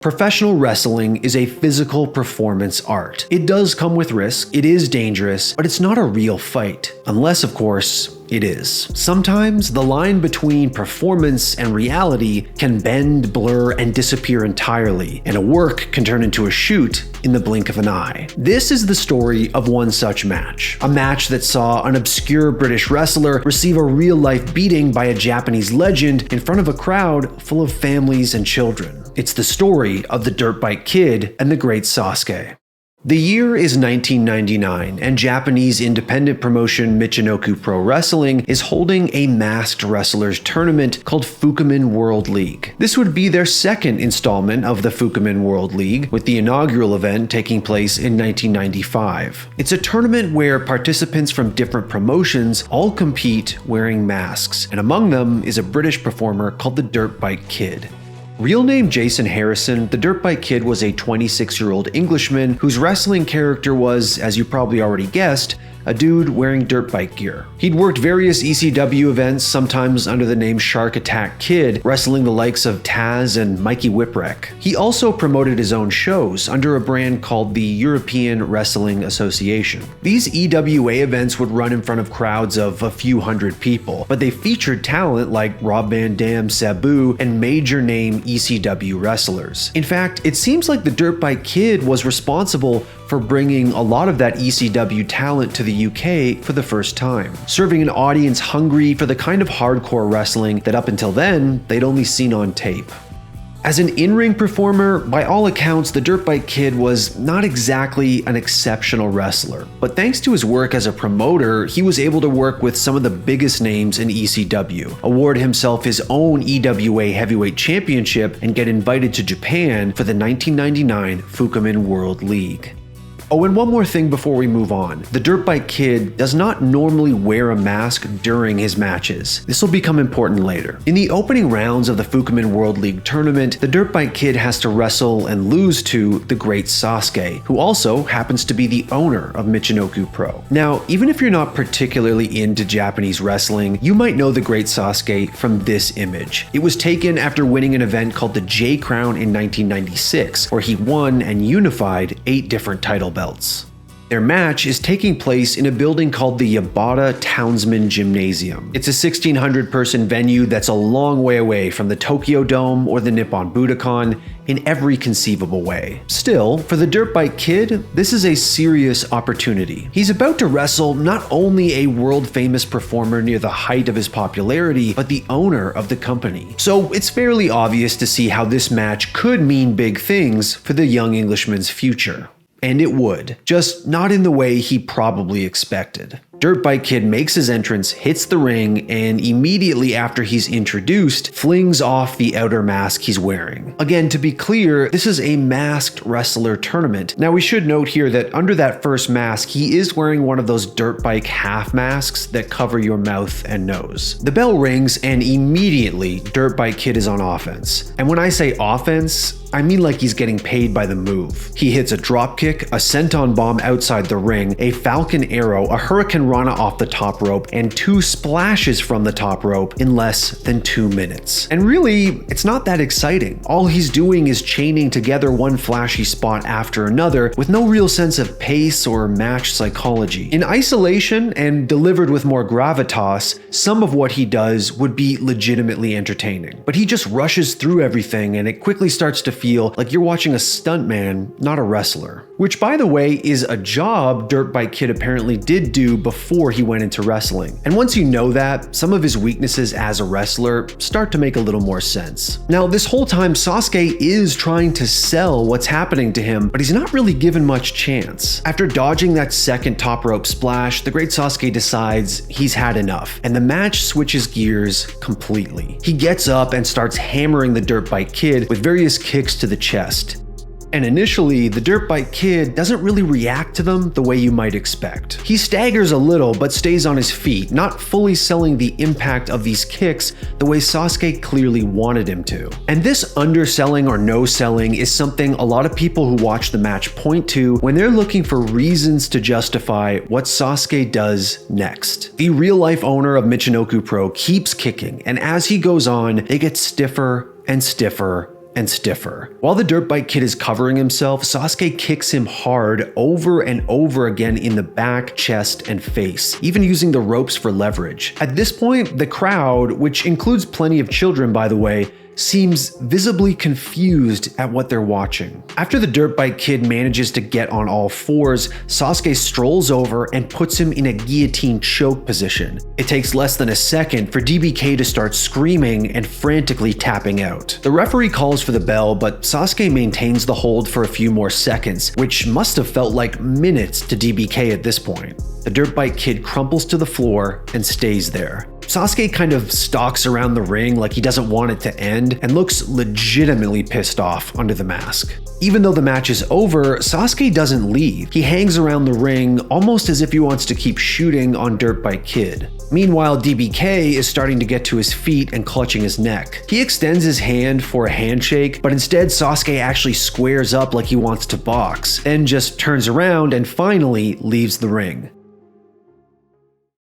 Professional wrestling is a physical performance art. It does come with risk, it is dangerous, but it's not a real fight. Unless, of course, it is. Sometimes the line between performance and reality can bend, blur, and disappear entirely, and a work can turn into a shoot in the blink of an eye. This is the story of one such match. A match that saw an obscure British wrestler receive a real-life beating by a Japanese legend in front of a crowd full of families and children. It's the story of the Dirtbike Kid and the great Sasuke. The year is 1999, and Japanese independent promotion Michinoku Pro Wrestling is holding a masked wrestlers tournament called Fukumen World League. This would be their second installment of the Fukumen World League, with the inaugural event taking place in 1995. It's a tournament where participants from different promotions all compete wearing masks, and among them is a British performer called the Dirtbike Kid. Real name Jason Harrison, the Dirtbike Kid was a 26-year-old Englishman whose wrestling character was, as you probably already guessed, a dude wearing dirt bike gear. He'd worked various ECW events, sometimes under the name Shark Attack Kid, wrestling the likes of Taz and Mikey Whipwreck. He also promoted his own shows under a brand called the European Wrestling Association. These EWA events would run in front of crowds of a few hundred people, but they featured talent like Rob Van Dam, Sabu, and major name ECW wrestlers. In fact, it seems like the Dirtbike Kid was responsible for bringing a lot of that ECW talent to the UK for the first time, serving an audience hungry for the kind of hardcore wrestling that up until then, they'd only seen on tape. As an in-ring performer, by all accounts, the Dirtbike Kid was not exactly an exceptional wrestler, but thanks to his work as a promoter, he was able to work with some of the biggest names in ECW, award himself his own EWA Heavyweight Championship, and get invited to Japan for the 1999 Fukumen World League. Oh, and one more thing before we move on. The Dirtbike Kid does not normally wear a mask during his matches. This will become important later. In the opening rounds of the Fukumen World League tournament, the Dirtbike Kid has to wrestle and lose to the great Sasuke, who also happens to be the owner of Michinoku Pro. Now, even if you're not particularly into Japanese wrestling, you might know the great Sasuke from this image. It was taken after winning an event called the J Crown in 1996, where he won and unified 8 different title belts. Their match is taking place in a building called the Yabata Townsman Gymnasium. It's a 1,600 person venue that's a long way away from the Tokyo Dome or the Nippon Budokan in every conceivable way. Still, for the Dirtbike Kid, this is a serious opportunity. He's about to wrestle not only a world-famous performer near the height of his popularity, but the owner of the company. So it's fairly obvious to see how this match could mean big things for the young Englishman's future. And it would, just not in the way he probably expected. Dirtbike Kid makes his entrance, hits the ring, and immediately after he's introduced, flings off the outer mask he's wearing. Again, to be clear, this is a masked wrestler tournament. Now we should note here that under that first mask, he is wearing one of those dirt bike half masks that cover your mouth and nose. The bell rings and immediately Dirtbike Kid is on offense. And when I say offense, I mean like he's getting paid by the move. He hits a dropkick, a senton bomb outside the ring, a falcon arrow, a hurricane rana off the top rope, and 2 splashes from the top rope in less than 2 minutes. And really, it's not that exciting. All he's doing is chaining together one flashy spot after another with no real sense of pace or match psychology. In isolation and delivered with more gravitas, some of what he does would be legitimately entertaining. But he just rushes through everything and it quickly starts to feel like you're watching a stuntman, not a wrestler. Which, by the way, is a job Dirtbike Kid apparently did do before he went into wrestling. And once you know that, some of his weaknesses as a wrestler start to make a little more sense. Now, this whole time, Sasuke is trying to sell what's happening to him, but he's not really given much chance. After dodging that second top rope splash, the great Sasuke decides he's had enough, and the match switches gears completely. He gets up and starts hammering the Dirtbike Kid with various kicks to the chest. And initially, the Dirtbike Kid doesn't really react to them the way you might expect. He staggers a little but stays on his feet, not fully selling the impact of these kicks the way Sasuke clearly wanted him to. And this underselling or no selling is something a lot of people who watch the match point to when they're looking for reasons to justify what Sasuke does next. The real-life owner of Michinoku Pro keeps kicking, and as he goes on, it gets stiffer and stiffer and stiffer. While the Dirtbike Kid is covering himself, Sasuke kicks him hard over and over again in the back, chest, and face, even using the ropes for leverage. At this point, the crowd, which includes plenty of children by the way, seems visibly confused at what they're watching. After the Dirtbike Kid manages to get on all fours, Sasuke strolls over and puts him in a guillotine choke position. It takes less than a second for DBK to start screaming and frantically tapping out. The referee calls for the bell, but Sasuke maintains the hold for a few more seconds, which must have felt like minutes to DBK at this point. The Dirtbike Kid crumples to the floor and stays there. Sasuke kind of stalks around the ring like he doesn't want it to end and looks legitimately pissed off under the mask. Even though the match is over, Sasuke doesn't leave. He hangs around the ring almost as if he wants to keep shooting on Dirtbike Kid. Meanwhile, DBK is starting to get to his feet and clutching his neck. He extends his hand for a handshake, but instead Sasuke actually squares up like he wants to box, then just turns around and finally leaves the ring.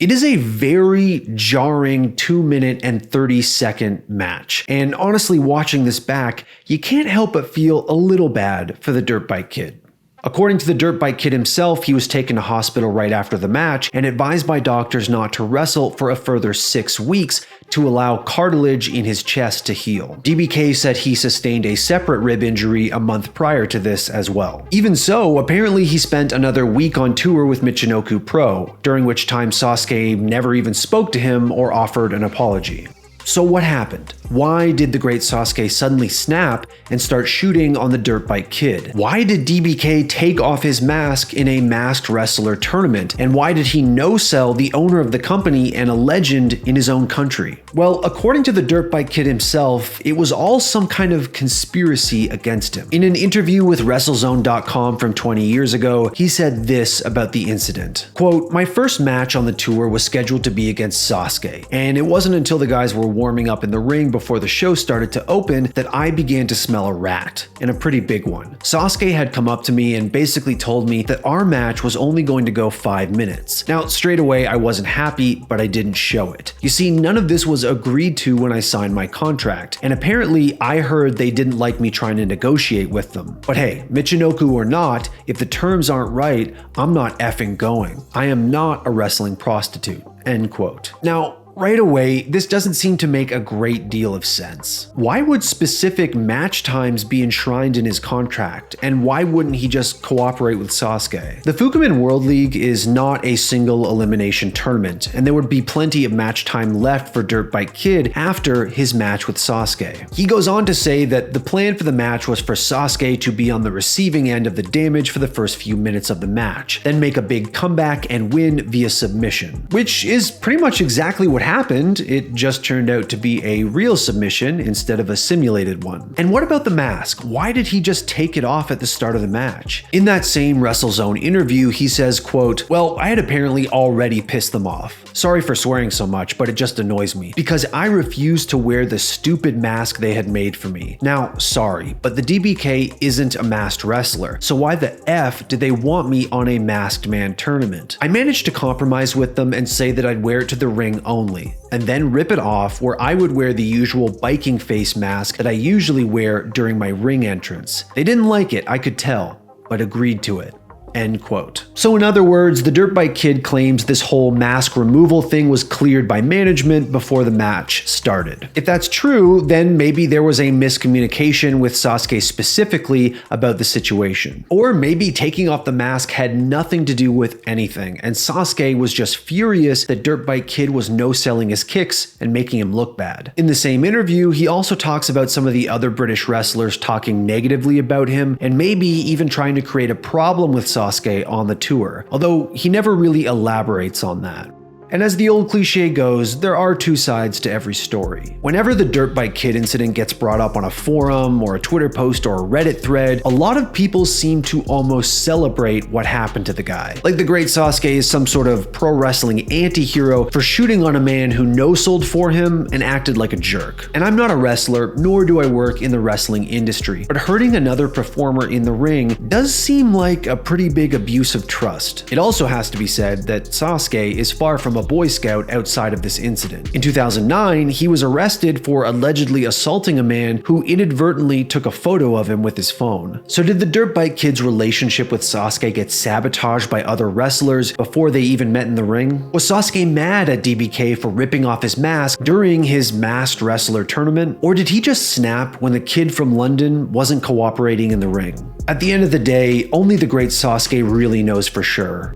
It is a very jarring 2-minute and 30-second match, and honestly watching this back, you can't help but feel a little bad for the Dirtbike Kid. According to the Dirtbike Kid himself, he was taken to hospital right after the match and advised by doctors not to wrestle for a further 6 weeks to allow cartilage in his chest to heal. DBK said he sustained a separate rib injury a month prior to this as well. Even so, apparently he spent another week on tour with Michinoku Pro, during which time Sasuke never even spoke to him or offered an apology. So what happened? Why did the great Sasuke suddenly snap and start shooting on the Dirtbike Kid? Why did DBK take off his mask in a masked wrestler tournament? And why did he no-sell the owner of the company and a legend in his own country? Well, according to the Dirtbike Kid himself, it was all some kind of conspiracy against him. In an interview with WrestleZone.com from 20 years ago, he said this about the incident. Quote, "My first match on the tour was scheduled to be against Sasuke, and it wasn't until the guys were warming up in the ring before the show started to open that I began to smell a rat, and a pretty big one. Sasuke had come up to me and basically told me that our match was only going to go 5 minutes. Now, straight away I wasn't happy, but I didn't show it. You see, none of this was agreed to when I signed my contract, and apparently I heard they didn't like me trying to negotiate with them. But hey, Michinoku or not, if the terms aren't right, I'm not effing going. I am not a wrestling prostitute." End quote. Now, right away, this doesn't seem to make a great deal of sense. Why would specific match times be enshrined in his contract, and why wouldn't he just cooperate with Sasuke? The Fukumen World League is not a single elimination tournament, and there would be plenty of match time left for Dirtbike Kid after his match with Sasuke. He goes on to say that the plan for the match was for Sasuke to be on the receiving end of the damage for the first few minutes of the match, then make a big comeback and win via submission, which is pretty much exactly what happened. It just turned out to be a real submission instead of a simulated one. And what about the mask? Why did he just take it off at the start of the match? In that same WrestleZone interview, he says, quote, "Well, I had apparently already pissed them off. Sorry for swearing so much, but it just annoys me because I refused to wear the stupid mask they had made for me. Now, sorry, but the DBK isn't a masked wrestler, so why the F did they want me on a masked man tournament? I managed to compromise with them and say that I'd wear it to the ring only, and then rip it off where I would wear the usual biking face mask that I usually wear during my ring entrance. They didn't like it, I could tell, but agreed to it." End quote. So in other words, the Dirtbike Kid claims this whole mask removal thing was cleared by management before the match started. If that's true, then maybe there was a miscommunication with Sasuke specifically about the situation. Or maybe taking off the mask had nothing to do with anything, and Sasuke was just furious that Dirtbike Kid was no-selling his kicks and making him look bad. In the same interview, he also talks about some of the other British wrestlers talking negatively about him, and maybe even trying to create a problem with Sasuke on the tour, although he never really elaborates on that. And as the old cliche goes, there are two sides to every story. Whenever the Dirtbike Kid incident gets brought up on a forum or a Twitter post or a Reddit thread, a lot of people seem to almost celebrate what happened to the guy. Like the great Sasuke is some sort of pro wrestling anti-hero for shooting on a man who no-sold for him and acted like a jerk. And I'm not a wrestler, nor do I work in the wrestling industry, but hurting another performer in the ring does seem like a pretty big abuse of trust. It also has to be said that Sasuke is far from a Boy Scout outside of this incident. In 2009, he was arrested for allegedly assaulting a man who inadvertently took a photo of him with his phone. So did the Dirtbike Kid's relationship with Sasuke get sabotaged by other wrestlers before they even met in the ring? Was Sasuke mad at DBK for ripping off his mask during his masked wrestler tournament? Or did he just snap when the kid from London wasn't cooperating in the ring? At the end of the day, only the great Sasuke really knows for sure.